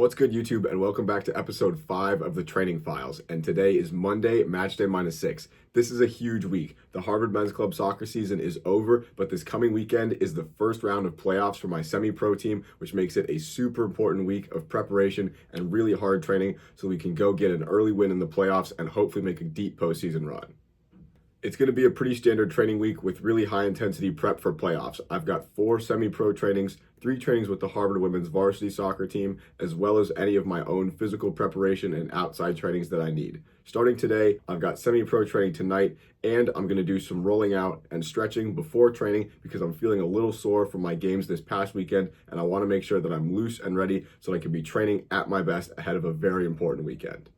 What's good, YouTube, and welcome back to episode 5 of the Training Files. And today is Monday, match day -6. This is a huge week. The Harvard Men's Club soccer season is over, but this coming weekend is the first round of playoffs for my semi-pro team, which makes it a super important week of preparation and really hard training so we can go get an early win in the playoffs and hopefully make a deep postseason run. It's going to be a pretty standard training week with really high intensity prep for playoffs. I've got 4 semi-pro trainings, 3 trainings with the Harvard women's varsity soccer team, as well as any of my own physical preparation and outside trainings that I need. Starting today, I've got semi-pro training tonight, and I'm going to do some rolling out and stretching before training because I'm feeling a little sore from my games this past weekend, and I want to make sure that I'm loose and ready so I can be training at my best ahead of a very important weekend.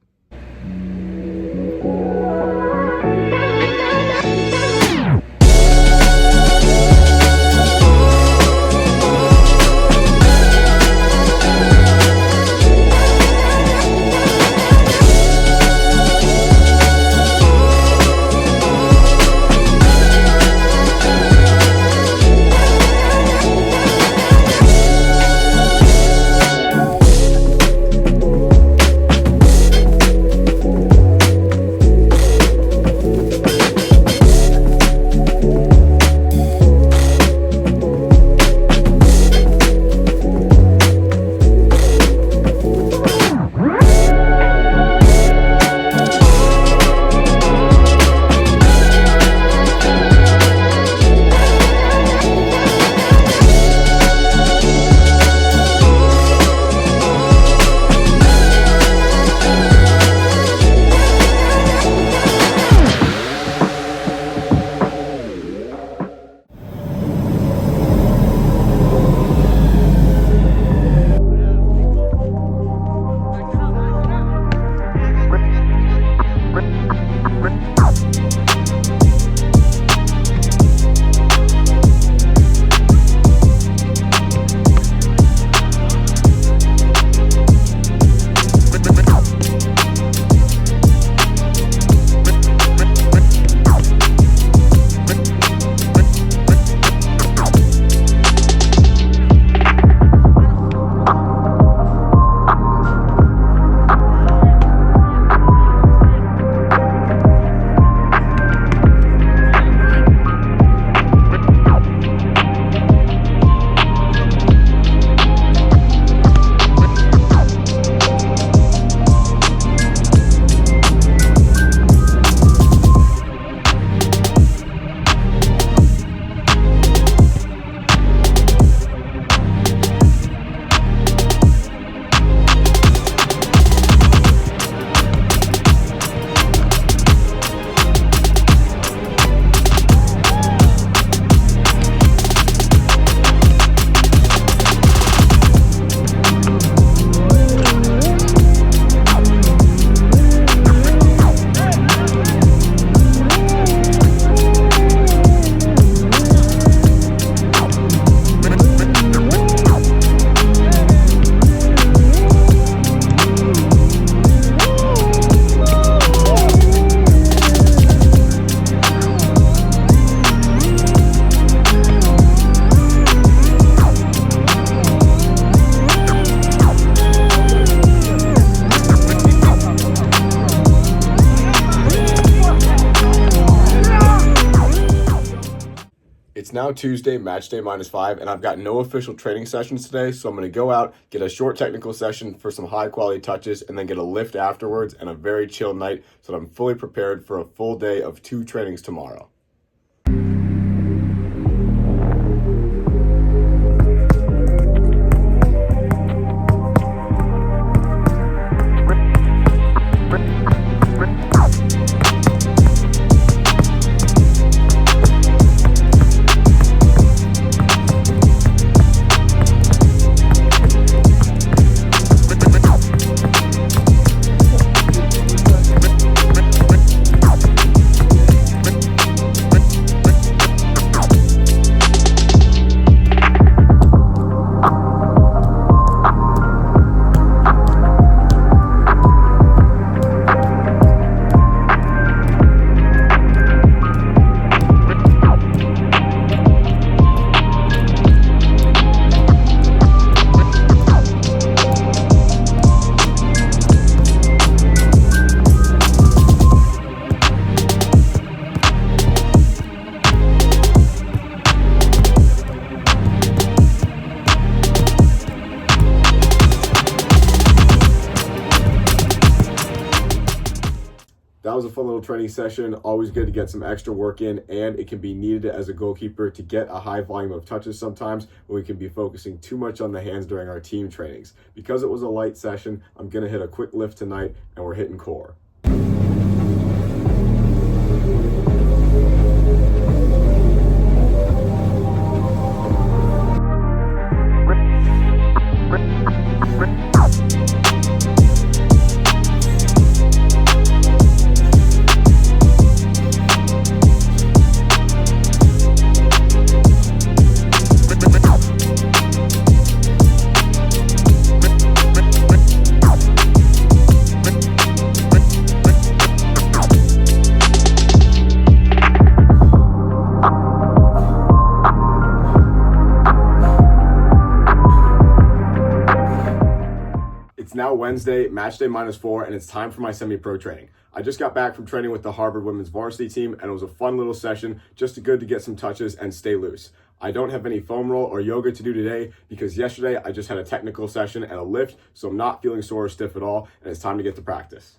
It's now Tuesday, match day -5, and I've got no official training sessions today, so I'm going to go out, get a short technical session for some high-quality touches, and then get a lift afterwards and a very chill night so that I'm fully prepared for a full day of 2 trainings tomorrow. that was a fun little training session. Always good to get some extra work in, and it can be needed as a goalkeeper to get a high volume of touches sometimes when we can be focusing too much on the hands during our team trainings. Because it was a light session, I'm going to hit a quick lift tonight, and we're hitting core. It's now Wednesday, match day -4, and it's time for my semi-pro training. I just got back from training with the Harvard women's varsity team, and it was a fun little session, just good to get some touches and stay loose. I don't have any foam roll or yoga to do today because yesterday I just had a technical session and a lift, so I'm not feeling sore or stiff at all, and it's time to get to practice.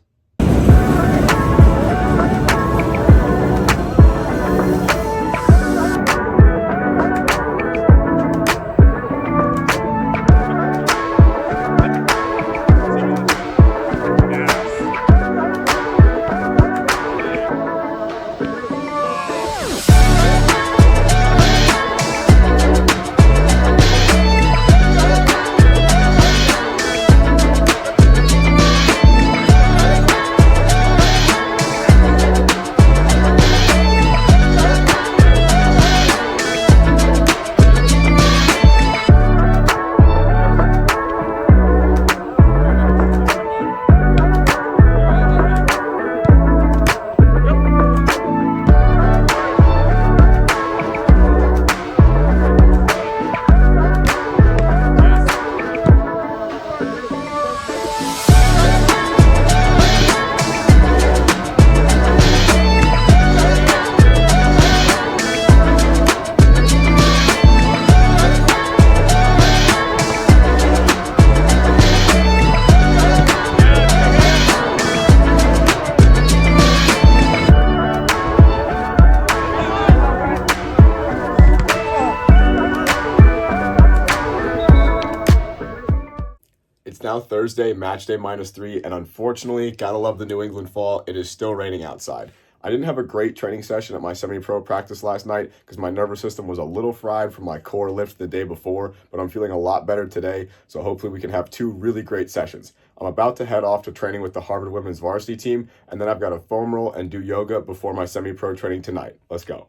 It's now Thursday, match day -3, and unfortunately, gotta love the New England fall, it is still raining outside. I didn't have a great training session at my semi-pro practice last night because my nervous system was a little fried from my core lift the day before, but I'm feeling a lot better today, so hopefully we can have 2 really great sessions. I'm about to head off to training with the Harvard women's varsity team, and then I've got a foam roll and do yoga before my semi-pro training tonight. Let's go.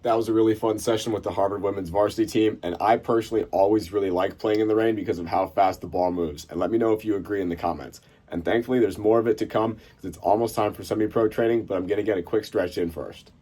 That was a really fun session with the Harvard women's varsity team, and I personally always really like playing in the rain because of how fast the ball moves. And let me know if you agree in the comments. And thankfully, there's more of it to come because it's almost time for semi-pro training, but I'm going to get a quick stretch in first.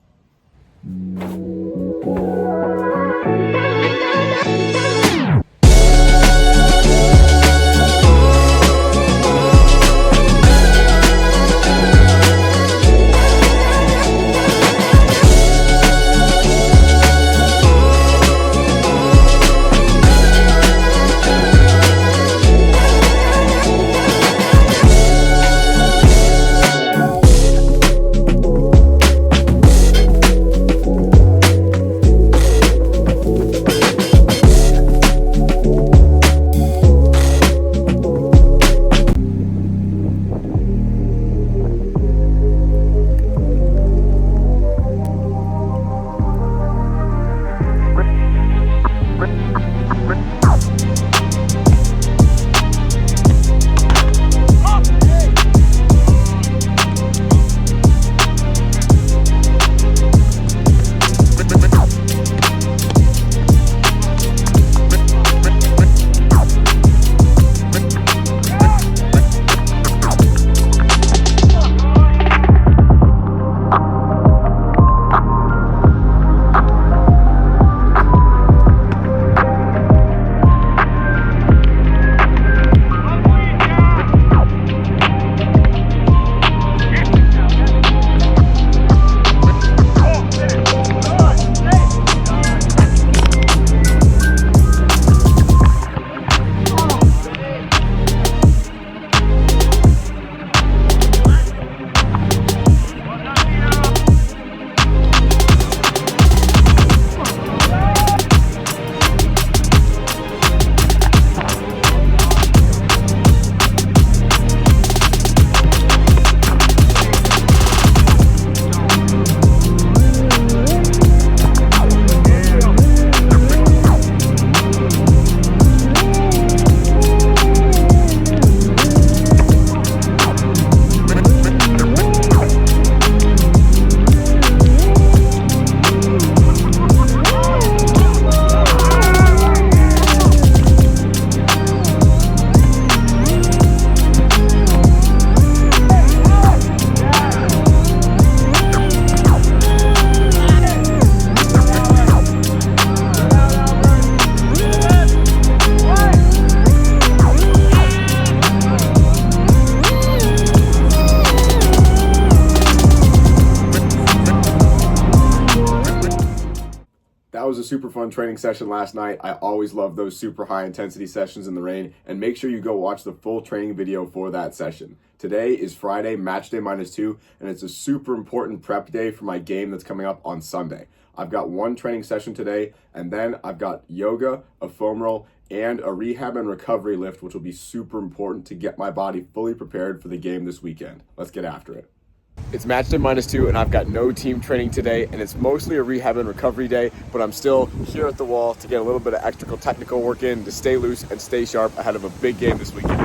super fun training session last night. I always love those super high intensity sessions in the rain, and make sure you go watch the full training video for that session. Today is Friday, match day -2, and it's a super important prep day for my game that's coming up on Sunday. I've got one training session today, and then I've got yoga, a foam roll, and a rehab and recovery lift, which will be super important to get my body fully prepared for the game this weekend. Let's get after it. It's match day -2, and I've got no team training today, and it's mostly a rehab and recovery day, but I'm still here at the wall to get a little bit of extra technical work in to stay loose and stay sharp ahead of a big game this weekend.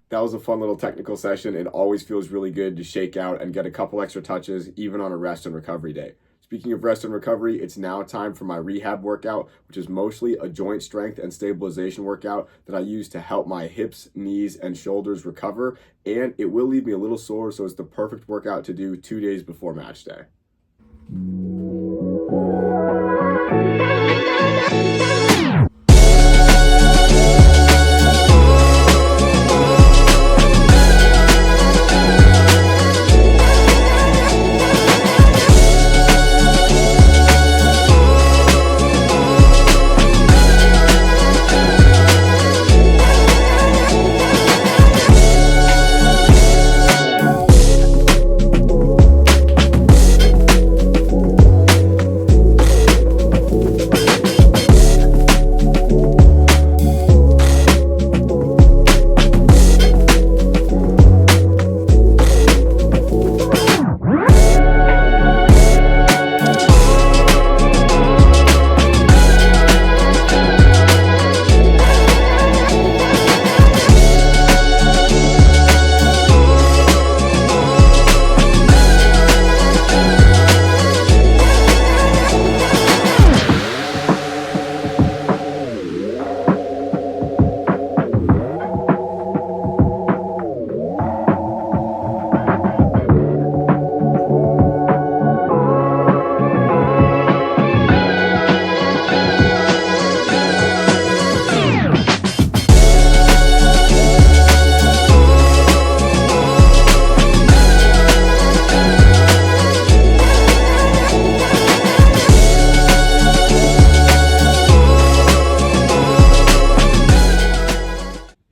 That was a fun little technical session. It always feels really good to shake out and get a couple extra touches, even on a rest and recovery day. Speaking of rest and recovery, it's now time for my rehab workout, which is mostly a joint strength and stabilization workout that I use to help my hips, knees, and shoulders recover. And it will leave me a little sore, so it's the perfect workout to do 2 days before match day.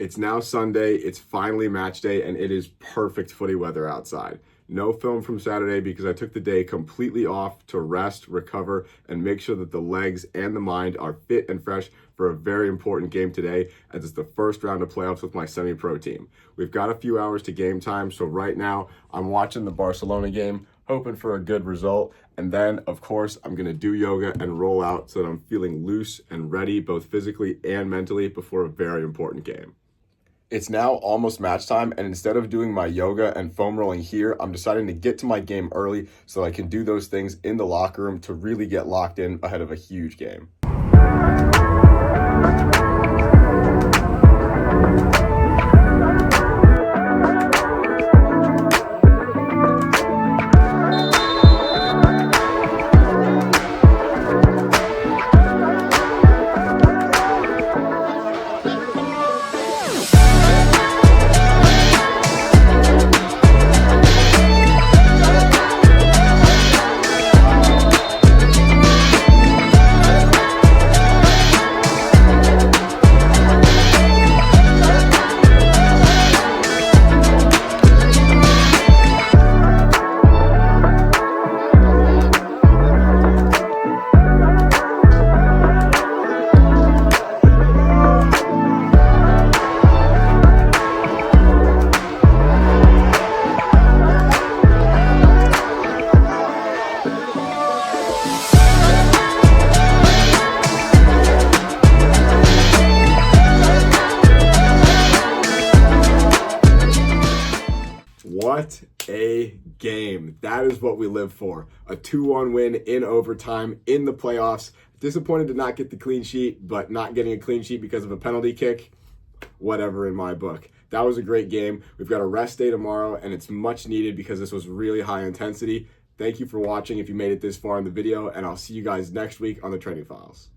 It's now Sunday, it's finally match day, and it is perfect footy weather outside. No film from Saturday because I took the day completely off to rest, recover, and make sure that the legs and the mind are fit and fresh for a very important game today, as it's the first round of playoffs with my semi-pro team. We've got a few hours to game time, so right now I'm watching the Barcelona game, hoping for a good result, and then, of course, I'm going to do yoga and roll out so that I'm feeling loose and ready, both physically and mentally, before a very important game. It's now almost match time, and instead of doing my yoga and foam rolling here, I'm deciding to get to my game early so I can do those things in the locker room to really get locked in ahead of a huge game. What a game. That is what we live for. A 2-1 win in overtime in the playoffs. Disappointed to not get the clean sheet, but not getting a clean sheet because of a penalty kick, whatever in my book. That was a great game. We've got a rest day tomorrow, and it's much needed because this was really high intensity. Thank you for watching if you made it this far in the video, and I'll see you guys next week on the Training Files.